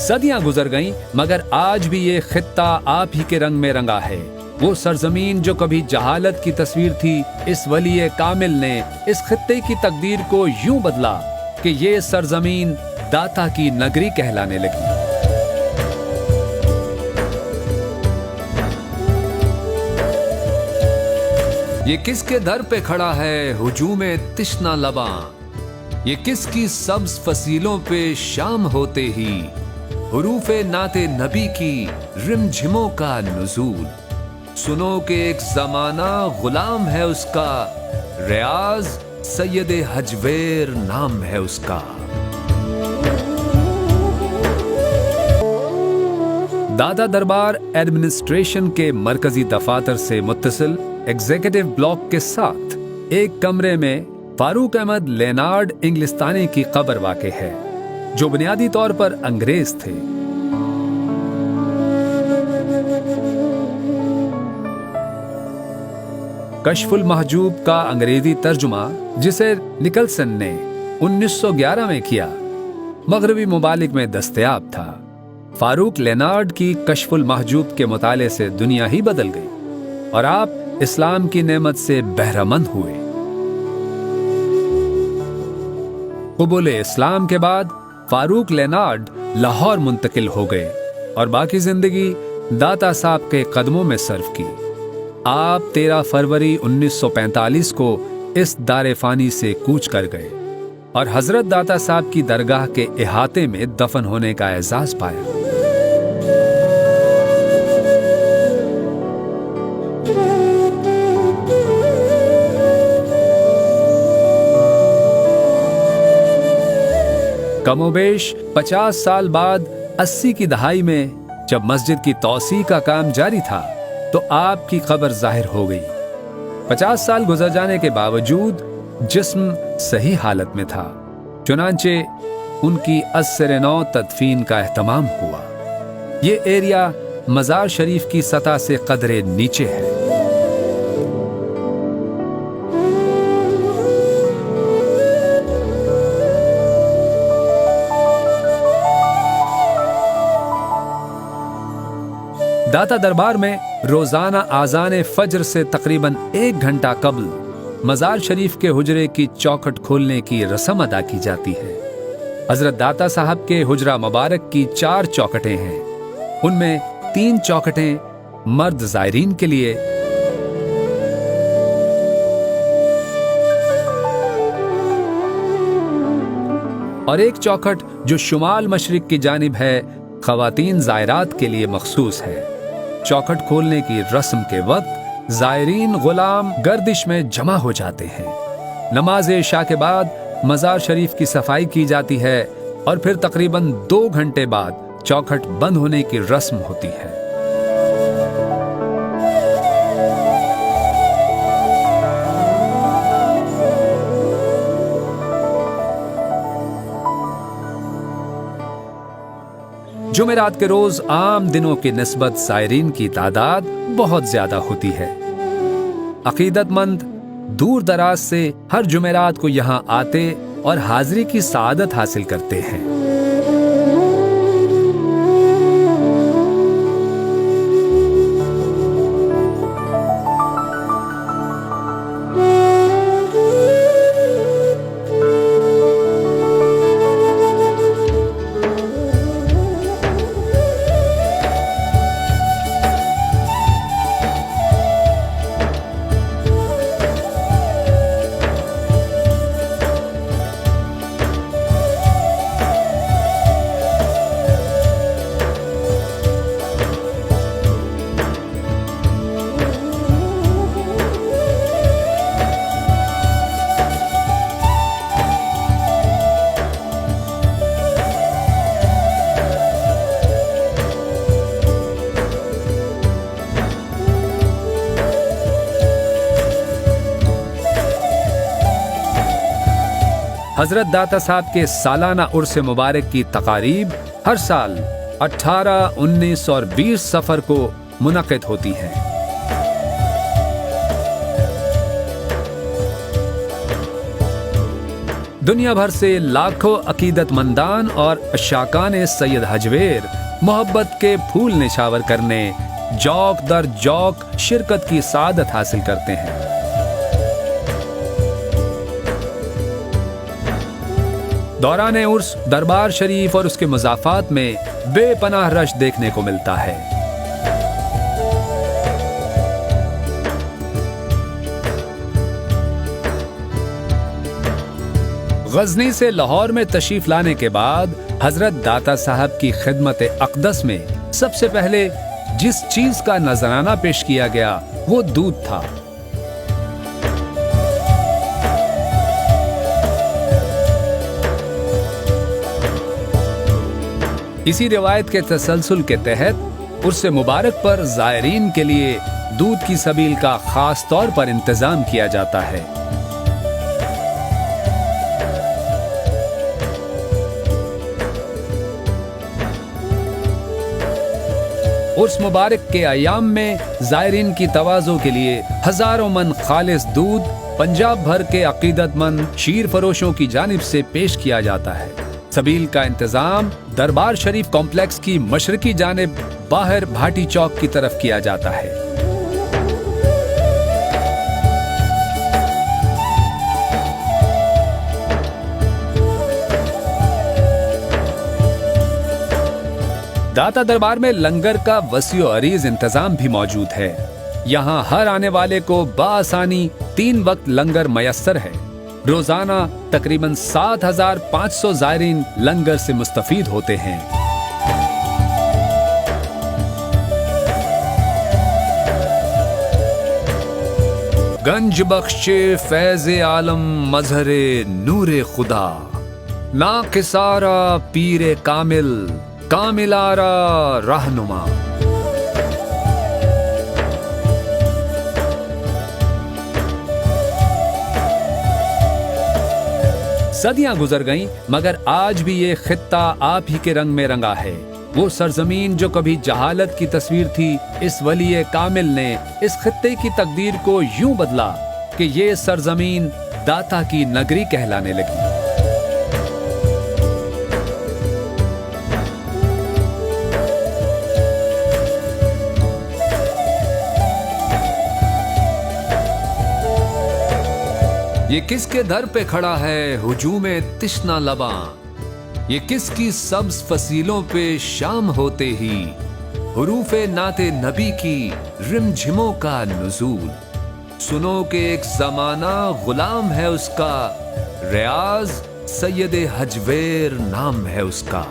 सदियां गुजर गईं, मगर आज भी ये खित्ता आप ही के रंग में रंगा है। वो सरजमीन जो कभी जहालत की तस्वीर थी, इस वली कामिल ने इस खित्ते की तकदीर को यूं बदला कि ये सरजमीन दाता की नगरी कहलाने लगी। ये किसके दर पे खड़ा है हुजूमे तिश्ना लबा, ये किसकी सब्ज फसीलों पे शाम होते ही हुरूफे नाते नबी की रिमझिमों का नुजूल। सुनो कि एक जमाना गुलाम है उसका, रियाज सैयदे हजवेर नाम है उसका। दादा दरबार एडमिनिस्ट्रेशन के मरकजी दफातर से मुत्तसिल एग्जीक्यूटिव ब्लॉक के साथ एक कमरे में फारूक अहमद लेनार्ड इंग्लिस्तानी की कब्र वाक़े है, जो बुनियादी तौर पर अंग्रेज थे। कश्फुल महजूब का अंग्रेजी तर्जुमा, जिसे निकलसन ने 1911 में किया, मगरबी मुमालिक में दस्तयाब था। फारूक लेनार्ड की कश्फुल महजूब के मुताले से दुनिया ही बदल गई और आप इस्लाम की नेमत से बहरामंद हुए। कबूल इस्लाम के बाद फारूक लेनार्ड लाहौर मुंतकिल हो गए और बाकी जिंदगी दाता साहब के कदमों में सर्व की। आप 13 फरवरी 1945 को इस दारे फानी से कूच कर गए और हजरत दाता साहब की दरगाह के इहाते में दफन होने का एजाज पाया। कमोबेश 50 साल बाद 80 की दहाई में जब मस्जिद की तौसी का काम जारी था, तो आपकी कब्र जाहिर हो गई। 50 साल गुजर जाने के बावजूद जिस्म सही हालत में था, चुनांचे उनकी अस्सर-ए-नौ तदफीन का एहतमाम हुआ। ये एरिया मजार शरीफ की सतह से कदरे नीचे है। दाता दरबार में रोजाना आजान फज्र से तकरीबन 1 घंटा कबल मजार शरीफ के हुजरे की चौखट खोलने की रस्म अदा की जाती है। हजरत दाता साहब के हुजरा मुबारक की 4 चौखटें हैं। उनमें 3 चौखटें मर्द जायरीन के लिए और एक चौखट जो शुमाल मशरिक की जानिब है, खवातीन जायरात के लिए मखसूस है। चौखट खोलने की रस्म के वक्त जायरीन गुलाम गर्दिश में जमा हो जाते हैं। नमाज इशा के बाद मजार शरीफ की सफाई की जाती है और फिर तकरीबन 2 घंटे बाद चौखट बंद होने की रस्म होती है। जुमेरात के रोज आम दिनों की निस्बत ज़ायरीन की तादाद बहुत ज्यादा होती है। अकीदतमंद दूर दराज से हर जुमेरात को यहाँ आते और हाजिरी की सआदत हासिल करते हैं। हजरत दाता साहब के सालाना उर्स मुबारक की तकारीब हर साल 18, 19 और 20 सफर को मुनक़िद होती हैं। دنیا بھر سے لاکھوں عقیدت مندان اور عشاقان سید حجویر محبت کے پھول نچھاور کرنے جوق در جوق شرکت کی سعادت حاصل کرتے ہیں۔ دوران عرس دربار شریف اور اس کے مضافات میں بے پناہ رش دیکھنے کو ملتا ہے۔ غزنی سے لاہور میں تشریف لانے کے بعد حضرت داتا صاحب کی خدمت اقدس میں سب سے پہلے جس چیز کا نذرانہ پیش کیا گیا وہ دودھ تھا۔ اسی روایت کے تسلسل کے تحت عرس مبارک پر زائرین کے لیے دودھ کی سبیل کا خاص طور پر انتظام کیا جاتا ہے۔ عرس مبارک کے ایام میں زائرین کی تواضع کے لیے ہزاروں من خالص دودھ پنجاب بھر کے عقیدت مند شیر فروشوں کی جانب سے پیش کیا جاتا ہے۔ سبیل کا انتظام دربار شریف کمپلیکس کی مشرقی جانب باہر بھاٹی چوک کی طرف کیا جاتا ہے۔ داتا دربار میں لنگر کا وسیع و عریض انتظام بھی موجود ہے۔ یہاں ہر آنے والے کو بآسانی 3 وقت لنگر میسر ہے۔ روزانہ تقریباً 7500 زائرین لنگر سے مستفید ہوتے ہیں۔ گنج بخش فیض عالم مظہر نور خدا، ناقصارا پیر کامل کاملارا رہنما۔ صدیاں گزر گئیں مگر آج بھی یہ خطہ آپ ہی کے رنگ میں رنگا ہے۔ وہ سرزمین جو کبھی جہالت کی تصویر تھی، اس ولی کامل نے اس خطے کی تقدیر کو یوں بدلا کہ یہ سرزمین داتا کی نگری کہلانے لگی۔ یہ کس کے در پہ کھڑا ہے ہجوم تشنا لباں، یہ کس کی سبز فصیلوں پہ شام ہوتے ہی حروف نعت نبی کی رمجھموں کا نزول۔ سنو کہ ایک زمانہ غلام ہے اس کا، ریاض سید حجویر نام ہے اس کا۔